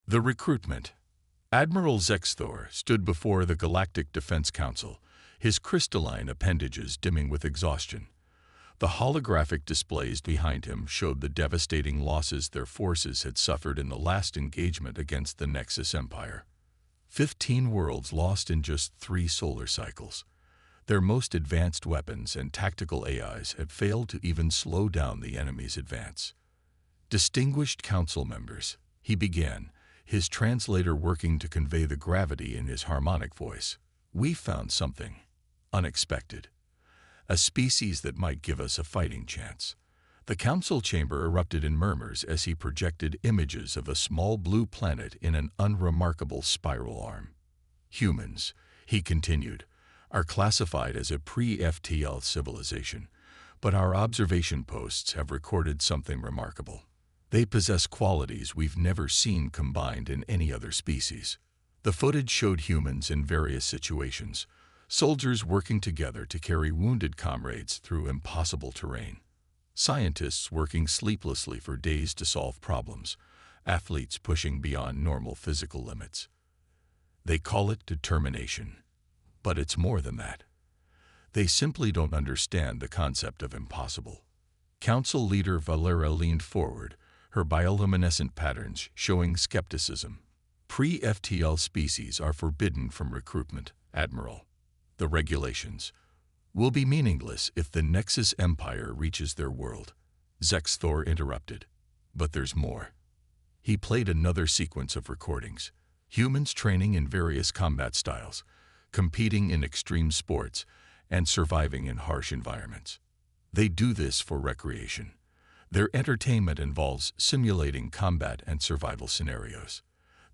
The recruitment. Admiral Zexthor stood before the Galactic Defense Council, his crystalline appendages dimming with exhaustion. The holographic displays behind him showed the devastating losses their forces had suffered in the last engagement against the Nexus Empire. 15 worlds lost in just 3 solar cycles. Their most advanced weapons and tactical AIs had failed to even slow down the enemy's advance. Distinguished council members, he began, his translator working to convey the gravity in his harmonic voice. We found something unexpected. A species that might give us a fighting chance. The council chamber erupted in murmurs as he projected images of a small blue planet in an unremarkable spiral arm. Humans, he continued, are classified as a pre-FTL civilization, but our observation posts have recorded something remarkable. They possess qualities we've never seen combined in any other species. The footage showed humans in various situations, soldiers working together to carry wounded comrades through impossible terrain, scientists working sleeplessly for days to solve problems, athletes pushing beyond normal physical limits. They call it determination. But it's more than that. They simply don't understand the concept of impossible. Council leader Valera leaned forward, her bioluminescent patterns showing skepticism. Pre-FTL species are forbidden from recruitment, Admiral. The regulations will be meaningless if the Nexus Empire reaches their world. Zexthor interrupted. But there's more. He played another sequence of recordings. Humans training in various combat styles, competing in extreme sports, and surviving in harsh environments. They do this for recreation. Their entertainment involves simulating combat and survival scenarios.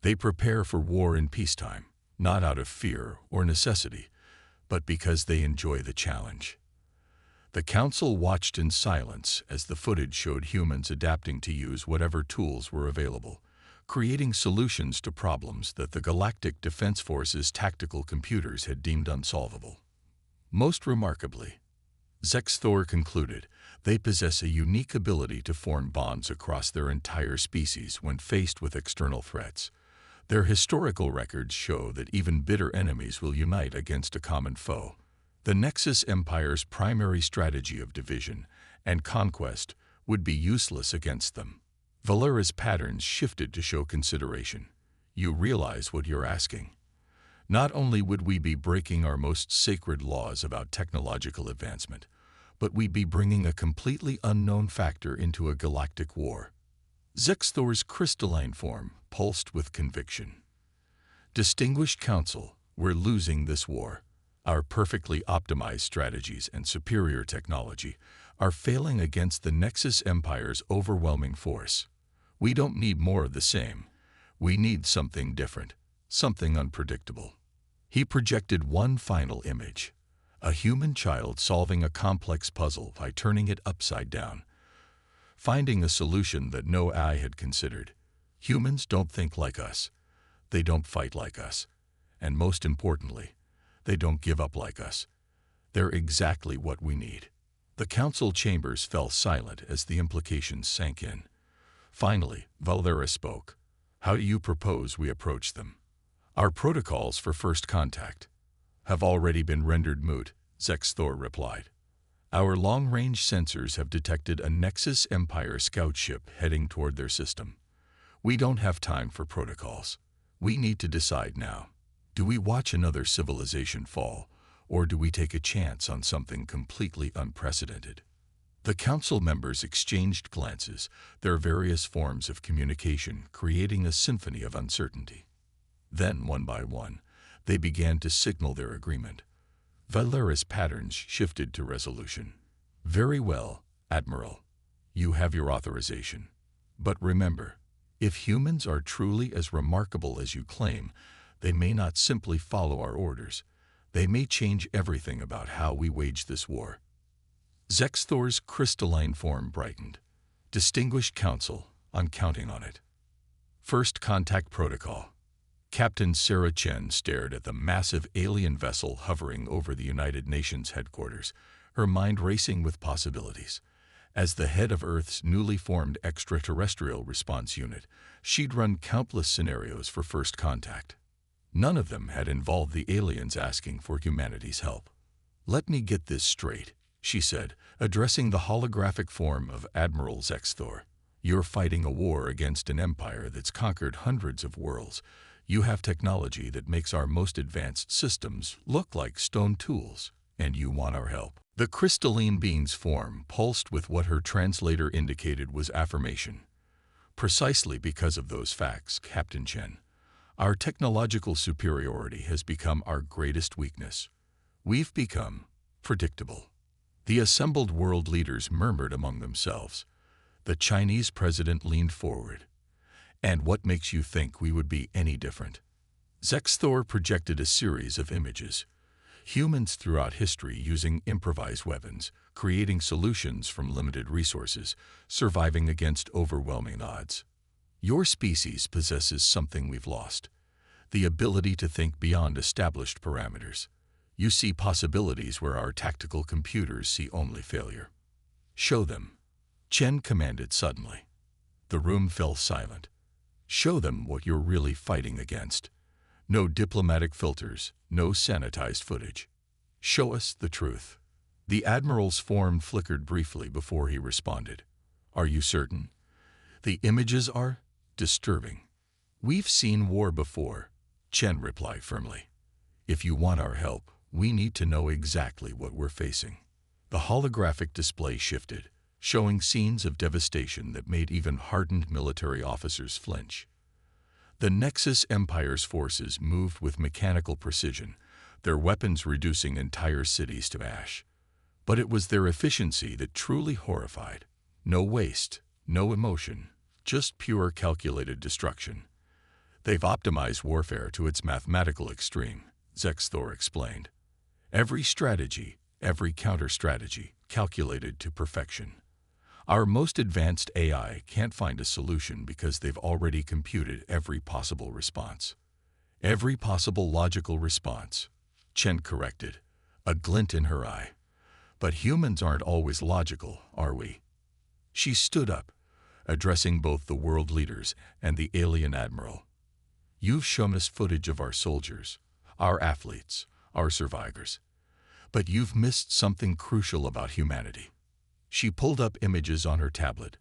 They prepare for war in peacetime, not out of fear or necessity, but because they enjoy the challenge. The council watched in silence as the footage showed humans adapting to use whatever tools were available, creating solutions to problems that the Galactic Defense Force's tactical computers had deemed unsolvable. Most remarkably, Zexthor concluded, they possess a unique ability to form bonds across their entire species when faced with external threats. Their historical records show that even bitter enemies will unite against a common foe. The Nexus Empire's primary strategy of division and conquest would be useless against them. Valera's patterns shifted to show consideration. You realize what you're asking. Not only would we be breaking our most sacred laws about technological advancement, but we'd be bringing a completely unknown factor into a galactic war. Zexthor's crystalline form pulsed with conviction. Distinguished Council, we're losing this war. Our perfectly optimized strategies and superior technology are failing against the Nexus Empire's overwhelming force. We don't need more of the same. We need something different, something unpredictable. He projected one final image, a human child solving a complex puzzle by turning it upside down, finding a solution that no eye had considered. Humans don't think like us. They don't fight like us. And most importantly, they don't give up like us. They're exactly what we need. The council chambers fell silent as the implications sank in. Finally, Valera spoke. How do you propose we approach them? Our protocols for first contact have already been rendered moot, Zexthor replied. Our long-range sensors have detected a Nexus Empire scout ship heading toward their system. We don't have time for protocols. We need to decide now. Do we watch another civilization fall, or do we take a chance on something completely unprecedented? The council members exchanged glances, their various forms of communication creating a symphony of uncertainty. Then, one by one, they began to signal their agreement. Valera's patterns shifted to resolution. Very well, Admiral. You have your authorization. But remember, if humans are truly as remarkable as you claim, they may not simply follow our orders. They may change everything about how we wage this war. Zexthor's crystalline form brightened. Distinguished Council, I'm counting on it. First Contact Protocol. Captain Sarah Chen stared at the massive alien vessel hovering over the United Nations headquarters, her mind racing with possibilities. As the head of Earth's newly formed extraterrestrial response unit, she'd run countless scenarios for first contact. None of them had involved the aliens asking for humanity's help. "Let me get this straight," she said, addressing the holographic form of Admiral Zexthor. "You're fighting a war against an empire that's conquered hundreds of worlds. You have technology that makes our most advanced systems look like stone tools, and you want our help." The crystalline being's form pulsed with what her translator indicated was affirmation. "Precisely because of those facts, Captain Chen, our technological superiority has become our greatest weakness. We've become predictable." The assembled world leaders murmured among themselves. The Chinese president leaned forward. "And what makes you think we would be any different?" Zexthor projected a series of images. Humans throughout history using improvised weapons, creating solutions from limited resources, surviving against overwhelming odds. Your species possesses something we've lost: the ability to think beyond established parameters. You see possibilities where our tactical computers see only failure. "Show them," Chen commanded suddenly. The room fell silent. "Show them what you're really fighting against. No diplomatic filters, no sanitized footage. Show us the truth." The Admiral's form flickered briefly before he responded. "Are you certain? The images are disturbing." "We've seen war before," Chen replied firmly. "If you want our help, we need to know exactly what we're facing." The holographic display shifted, showing scenes of devastation that made even hardened military officers flinch. The Nexus Empire's forces moved with mechanical precision, their weapons reducing entire cities to ash. But it was their efficiency that truly horrified. No waste, no emotion, just pure calculated destruction. "They've optimized warfare to its mathematical extreme," Zexthor explained. "Every strategy, every counter-strategy, calculated to perfection. Our most advanced AI can't find a solution because they've already computed every possible response." "Every possible logical response," Chen corrected, a glint in her eye. "But humans aren't always logical, are we?" She stood up, addressing both the world leaders and the alien admiral. "You've shown us footage of our soldiers, our athletes, our survivors. But you've missed something crucial about humanity." She pulled up images on her tablet: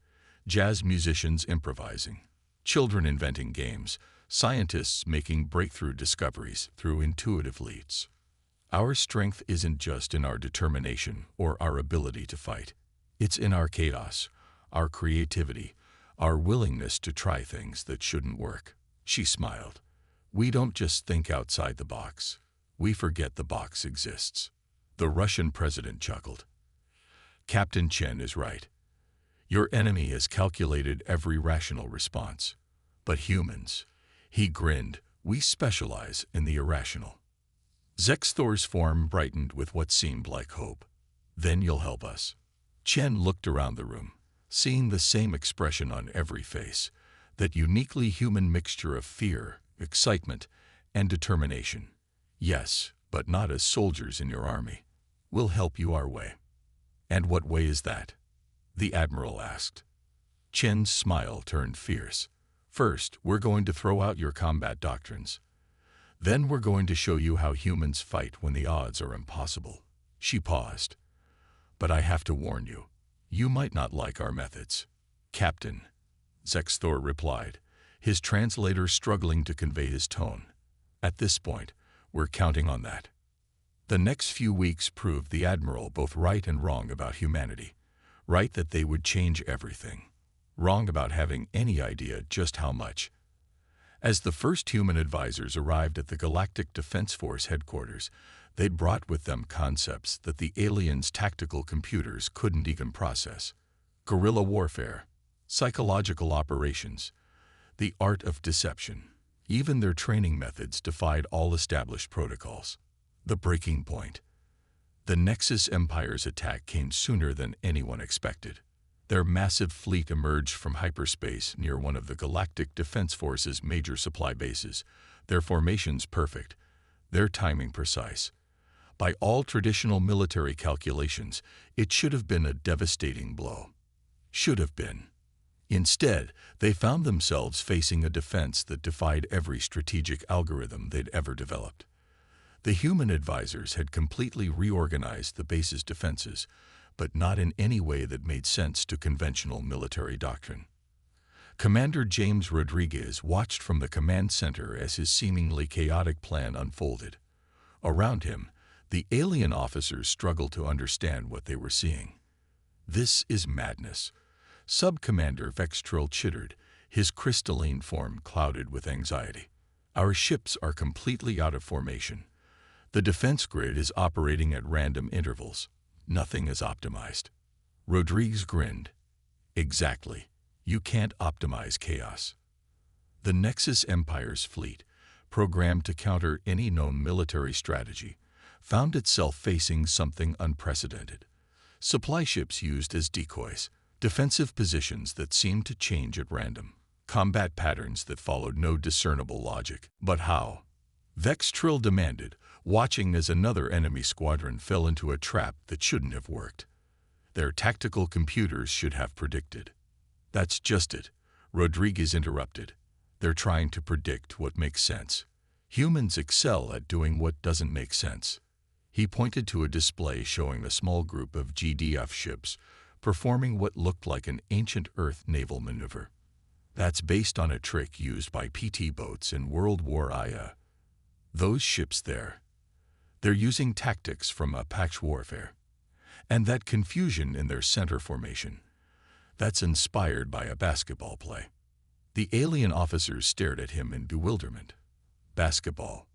jazz musicians improvising, children inventing games, scientists making breakthrough discoveries through intuitive leaps. "Our strength isn't just in our determination or our ability to fight. It's in our chaos, our creativity, our willingness to try things that shouldn't work." She smiled. "We don't just think outside the box. We forget the box exists." The Russian president chuckled. "Captain Chen is right. Your enemy has calculated every rational response. But humans," he grinned, "we specialize in the irrational." Zexthor's form brightened with what seemed like hope. "Then you'll help us." Chen looked around the room, seeing the same expression on every face, that uniquely human mixture of fear, excitement, and determination. "Yes, but not as soldiers in your army. We'll help you our way." "And what way is that?" the Admiral asked. Chen's smile turned fierce. "First, we're going to throw out your combat doctrines. Then we're going to show you how humans fight when the odds are impossible." She paused. "But I have to warn you, you might not like our methods." "Captain," Zexthor replied, his translator struggling to convey his tone. "At this point, we're counting on that." The next few weeks proved the Admiral both right and wrong about humanity. Right that they would change everything. Wrong about having any idea just how much. As the first human advisors arrived at the Galactic Defense Force headquarters, they'd brought with them concepts that the aliens' tactical computers couldn't even process. Guerrilla warfare, psychological operations, the art of deception. Even their training methods defied all established protocols. The breaking point. The Nexus Empire's attack came sooner than anyone expected. Their massive fleet emerged from hyperspace near one of the Galactic Defense Force's major supply bases, their formations perfect, their timing precise. By all traditional military calculations, it should have been a devastating blow. should have been. Instead, they found themselves facing a defense that defied every strategic algorithm they'd ever developed. The human advisors had completely reorganized the base's defenses, but not in any way that made sense to conventional military doctrine. Commander James Rodriguez watched from the command center as his seemingly chaotic plan unfolded. Around him, the alien officers struggled to understand what they were seeing. "This is madness," Sub-Commander Vextril chittered, his crystalline form clouded with anxiety. "Our ships are completely out of formation. The defense grid is operating at random intervals. Nothing is optimized." Rodriguez grinned. "Exactly. You can't optimize chaos." The Nexus Empire's fleet, programmed to counter any known military strategy, found itself facing something unprecedented. Supply ships used as decoys, defensive positions that seemed to change at random, combat patterns that followed no discernible logic. But how? Vextril demanded, watching as another enemy squadron fell into a trap that shouldn't have worked. Their tactical computers should have predicted. "That's just it," Rodriguez interrupted. "They're trying to predict what makes sense. Humans excel at doing what doesn't make sense." He pointed to a display showing a small group of GDF ships performing what looked like an ancient Earth naval maneuver. "That's based on a trick used by PT boats in World War I. Those ships there, they're using tactics from Apache warfare. And that confusion in their center formation, that's inspired by a basketball play." The alien officers stared at him in bewilderment. "Basketball?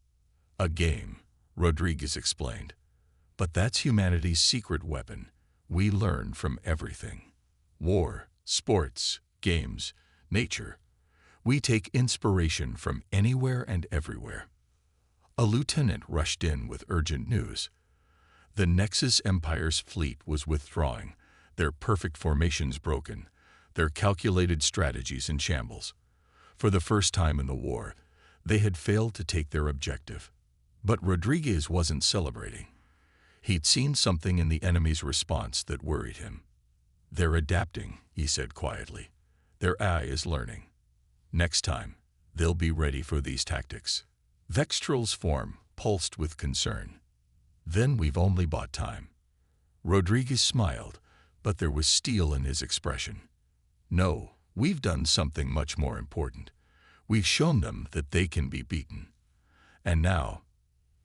A game," Rodriguez explained. "But that's humanity's secret weapon. We learn from everything. War, sports, games, nature. We take inspiration from anywhere and everywhere." A lieutenant rushed in with urgent news. The Nexus Empire's fleet was withdrawing, their perfect formations broken, their calculated strategies in shambles. For the first time in the war, they had failed to take their objective. But Rodriguez wasn't celebrating. He'd seen something in the enemy's response that worried him. "They're adapting," he said quietly. "Their AI is learning. Next time, they'll be ready for these tactics." Vextril's form pulsed with concern. "Then we've only bought time." Rodriguez smiled, but there was steel in his expression. "No, we've done something much more important. We've shown them that they can be beaten. And now,"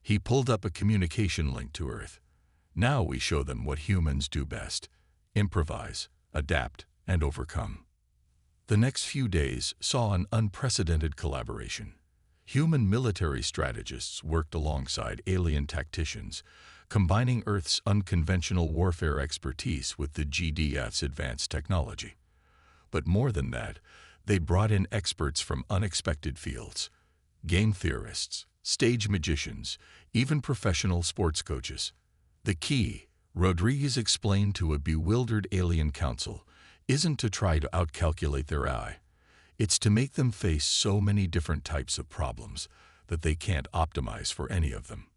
he pulled up a communication link to Earth, "now we show them what humans do best: improvise, adapt, and overcome." The next few days saw an unprecedented collaboration. Human military strategists worked alongside alien tacticians, combining Earth's unconventional warfare expertise with the GDF's advanced technology. But more than that, they brought in experts from unexpected fields: game theorists, stage magicians, even professional sports coaches. The key, Rodriguez explained to a bewildered alien council, isn't to try to outcalculate their AI. It's to make them face so many different types of problems that they can't optimize for any of them.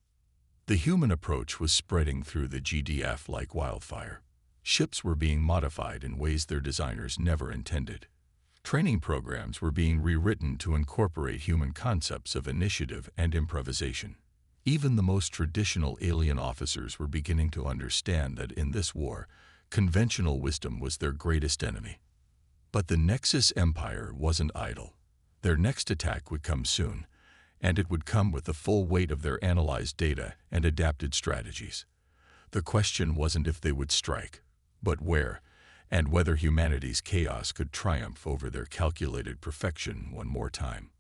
The human approach was spreading through the GDF like wildfire. Ships were being modified in ways their designers never intended. Training programs were being rewritten to incorporate human concepts of initiative and improvisation. Even the most traditional alien officers were beginning to understand that in this war, conventional wisdom was their greatest enemy. But the Nexus Empire wasn't idle. Their next attack would come soon, and it would come with the full weight of their analyzed data and adapted strategies. The question wasn't if they would strike, but where, and whether humanity's chaos could triumph over their calculated perfection one more time.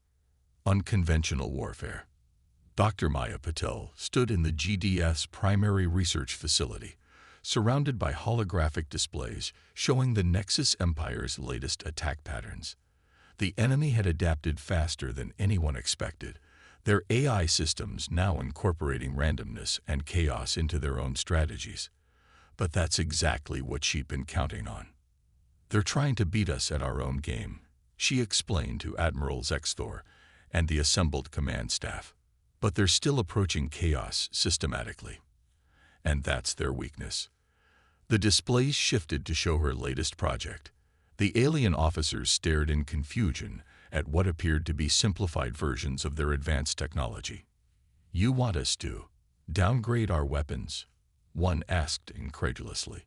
Unconventional warfare. Dr. Maya Patel stood in the GDF's primary research facility, surrounded by holographic displays showing the Nexus Empire's latest attack patterns. The enemy had adapted faster than anyone expected, their AI systems now incorporating randomness and chaos into their own strategies. But that's exactly what she'd been counting on. "They're trying to beat us at our own game," she explained to Admiral Zexthor and the assembled command staff. "But they're still approaching chaos systematically. And that's their weakness." The displays shifted to show her latest project, The alien officers stared in confusion at what appeared to be simplified versions of their advanced technology. "You want us to downgrade our weapons?" one asked incredulously.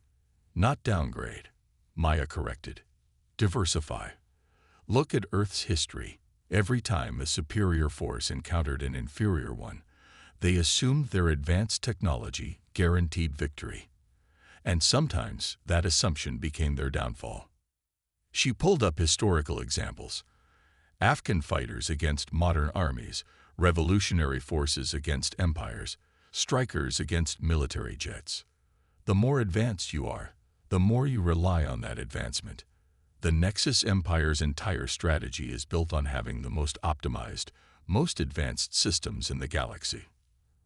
"Not downgrade," Maya corrected. "Diversify. Look at Earth's history. Every time a superior force encountered an inferior one, they assumed their advanced technology guaranteed victory. And sometimes that assumption became their downfall." She pulled up historical examples. Afghan fighters against modern armies, revolutionary forces against empires, strikers against military jets. The more advanced you are, the more you rely on that advancement. The Nexus Empire's entire strategy is built on having the most optimized, most advanced systems in the galaxy.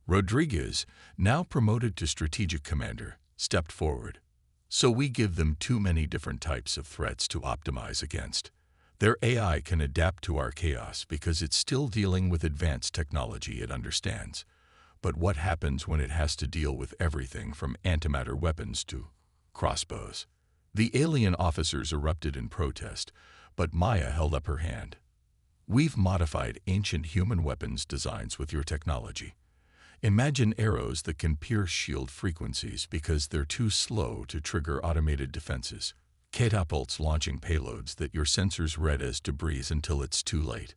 Rodriguez, now promoted to strategic commander, stepped forward. "So we give them too many different types of threats to optimize against. Their AI can adapt to our chaos because it's still dealing with advanced technology it understands. But what happens when it has to deal with everything from antimatter weapons to crossbows?" The alien officers erupted in protest, but Maya held up her hand. "We've modified ancient human weapons designs with your technology. Imagine arrows that can pierce shield frequencies because they're too slow to trigger automated defenses. Catapults launching payloads that your sensors read as debris until it's too late.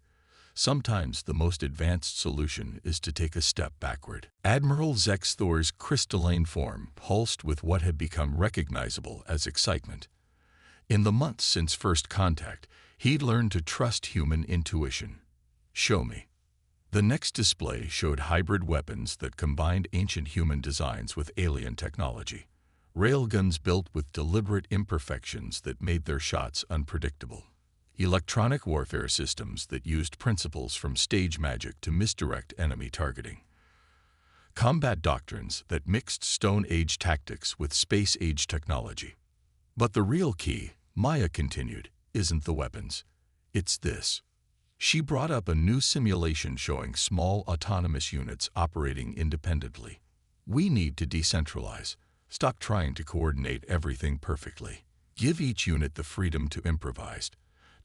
Sometimes the most advanced solution is to take a step backward." Admiral Zexthor's crystalline form pulsed with what had become recognizable as excitement. In the months since first contact, he'd learned to trust human intuition. "Show me." The next display showed hybrid weapons that combined ancient human designs with alien technology. Railguns built with deliberate imperfections that made their shots unpredictable. Electronic warfare systems that used principles from stage magic to misdirect enemy targeting. Combat doctrines that mixed Stone Age tactics with Space Age technology. But the real key, Maya continued, isn't the weapons. It's this. She brought up a new simulation showing small autonomous units operating independently. "We need to decentralize. Stop trying to coordinate everything perfectly. Give each unit the freedom to improvise,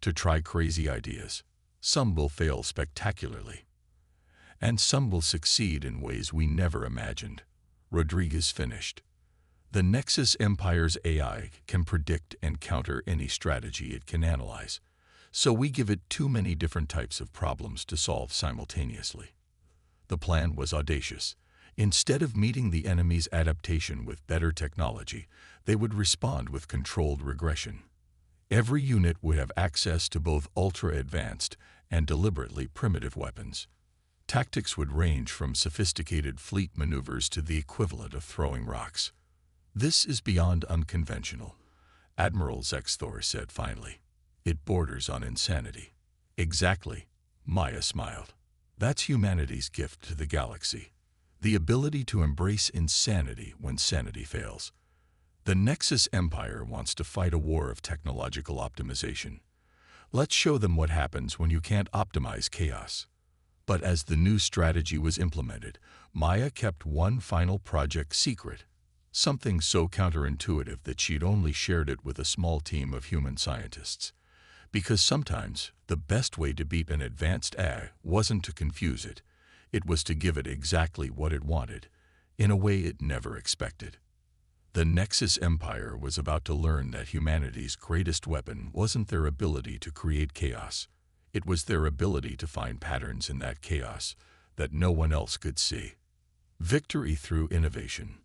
to try crazy ideas. Some will fail spectacularly, and some will succeed in ways we never imagined." Rodriguez finished. "The Nexus Empire's AI can predict and counter any strategy it can analyze, so we give it too many different types of problems to solve simultaneously." The plan was audacious. Instead of meeting the enemy's adaptation with better technology, they would respond with controlled regression. Every unit would have access to both ultra-advanced and deliberately primitive weapons. Tactics would range from sophisticated fleet maneuvers to the equivalent of throwing rocks. "This is beyond unconventional," Admiral Zexthor said finally. "It borders on insanity." "Exactly," Maya smiled. "That's humanity's gift to the galaxy. The ability to embrace insanity when sanity fails. The Nexus Empire wants to fight a war of technological optimization. Let's show them what happens when you can't optimize chaos." But as the new strategy was implemented, Maya kept one final project secret, something so counterintuitive that she'd only shared it with a small team of human scientists. Because sometimes the best way to beat an advanced AI wasn't to confuse it, it was to give it exactly what it wanted, in a way it never expected. The Nexus Empire was about to learn that humanity's greatest weapon wasn't their ability to create chaos. It was their ability to find patterns in that chaos that no one else could see. Victory through innovation.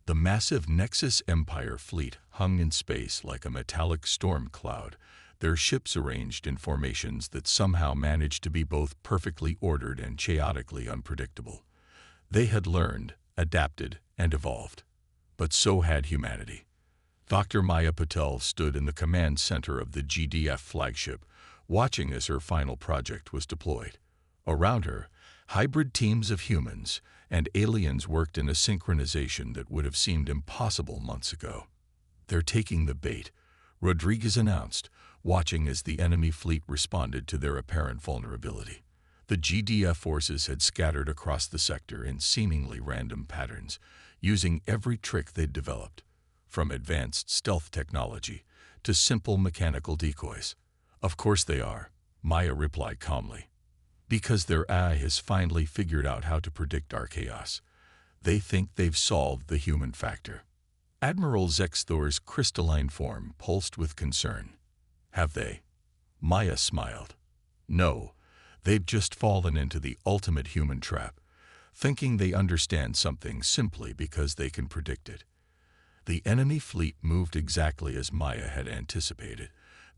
The massive Nexus Empire fleet hung in space like a metallic storm cloud, their ships arranged in formations that somehow managed to be both perfectly ordered and chaotically unpredictable. They had learned, adapted, and evolved. But so had humanity. Dr. Maya Patel stood in the command center of the GDF flagship, watching as her final project was deployed. Around her, hybrid teams of humans and aliens worked in a synchronization that would have seemed impossible months ago. "They're taking the bait," Rodriguez announced, watching as the enemy fleet responded to their apparent vulnerability. The GDF forces had scattered across the sector in seemingly random patterns, using every trick they'd developed, from advanced stealth technology to simple mechanical decoys. Of course they are, Maya replied calmly. Because their AI has finally figured out how to predict our chaos. They think they've solved the human factor. Admiral Zexthor's crystalline form pulsed with concern. Have they? Maya smiled. No, they've just fallen into the ultimate human trap, thinking they understand something simply because they can predict it. The enemy fleet moved exactly as Maya had anticipated,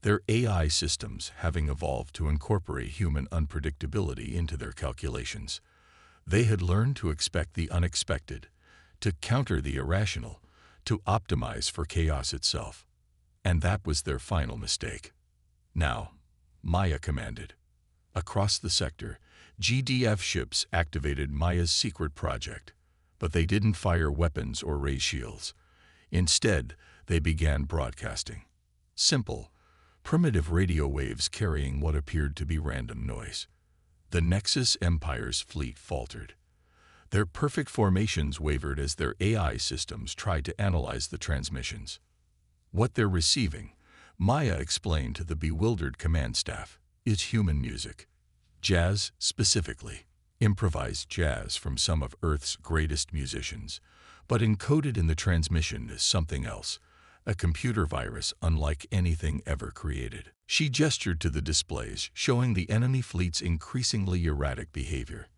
their AI systems having evolved to incorporate human unpredictability into their calculations. They had learned to expect the unexpected, to counter the irrational, to optimize for chaos itself. And that was their final mistake. Now, Maya commanded. Across the sector, GDF ships activated Maya's secret project, but they didn't fire weapons or raise shields. Instead, they began broadcasting. Simple, primitive radio waves carrying what appeared to be random noise. The Nexus Empire's fleet faltered. Their perfect formations wavered as their AI systems tried to analyze the transmissions. What they're receiving, Maya explained to the bewildered command staff, is human music. Jazz, specifically. Improvised jazz from some of Earth's greatest musicians. But encoded in the transmission is something else, a computer virus unlike anything ever created. She gestured to the displays, showing the enemy fleet's increasingly erratic behavior.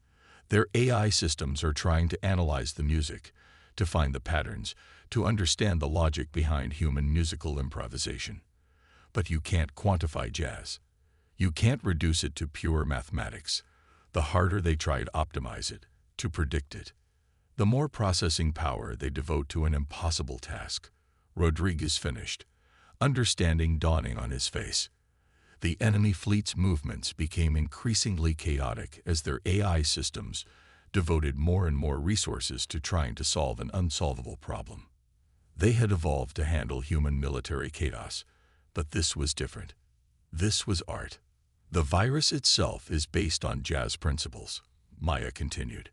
Their AI systems are trying to analyze the music, to find the patterns, to understand the logic behind human musical improvisation. But you can't quantify jazz. You can't reduce it to pure mathematics. The harder they try to optimize it, to predict it, the more processing power they devote to an impossible task. Rodriguez finished, understanding dawning on his face. The enemy fleet's movements became increasingly chaotic as their AI systems devoted more and more resources to trying to solve an unsolvable problem. They had evolved to handle human military chaos, but this was different. This was art. The virus itself is based on jazz principles, Maya continued.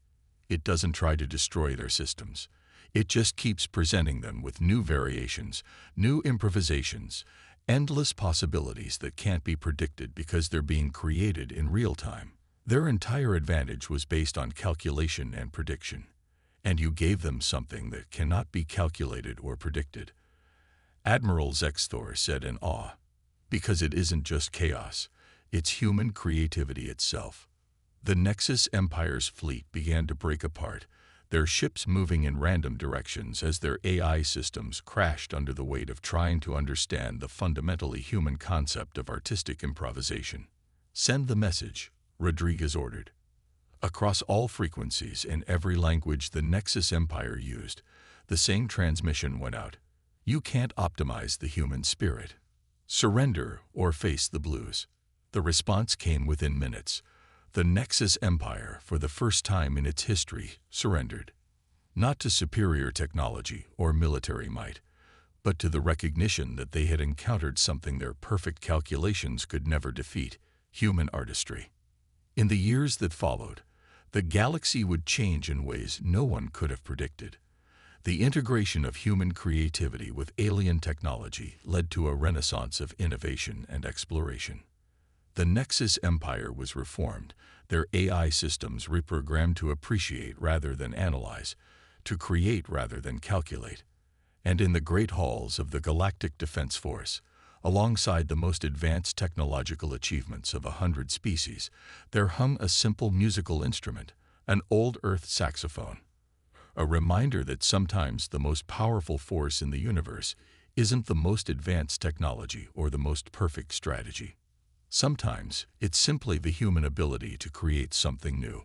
It doesn't try to destroy their systems. It just keeps presenting them with new variations, new improvisations, endless possibilities that can't be predicted because they're being created in real time. Their entire advantage was based on calculation and prediction. And you gave them something that cannot be calculated or predicted. Admiral Zexthor said in awe, because it isn't just chaos, it's human creativity itself. The Nexus Empire's fleet began to break apart, their ships moving in random directions as their AI systems crashed under the weight of trying to understand the fundamentally human concept of artistic improvisation. Send the message, Rodriguez ordered. Across all frequencies in every language the Nexus Empire used, the same transmission went out. You can't optimize the human spirit. Surrender or face the blues. The response came within minutes. The Nexus Empire, for the first time in its history, surrendered. Not to superior technology or military might, but to the recognition that they had encountered something their perfect calculations could never defeat, human artistry. In the years that followed, the galaxy would change in ways no one could have predicted. The integration of human creativity with alien technology led to a renaissance of innovation and exploration. The Nexus Empire was reformed, their AI systems reprogrammed to appreciate rather than analyze, to create rather than calculate. And in the great halls of the Galactic Defense Force, alongside the most advanced technological achievements of 100 species, there hung a simple musical instrument, an old Earth saxophone. A reminder that sometimes the most powerful force in the universe isn't the most advanced technology or the most perfect strategy. Sometimes it's simply the human ability to create something new.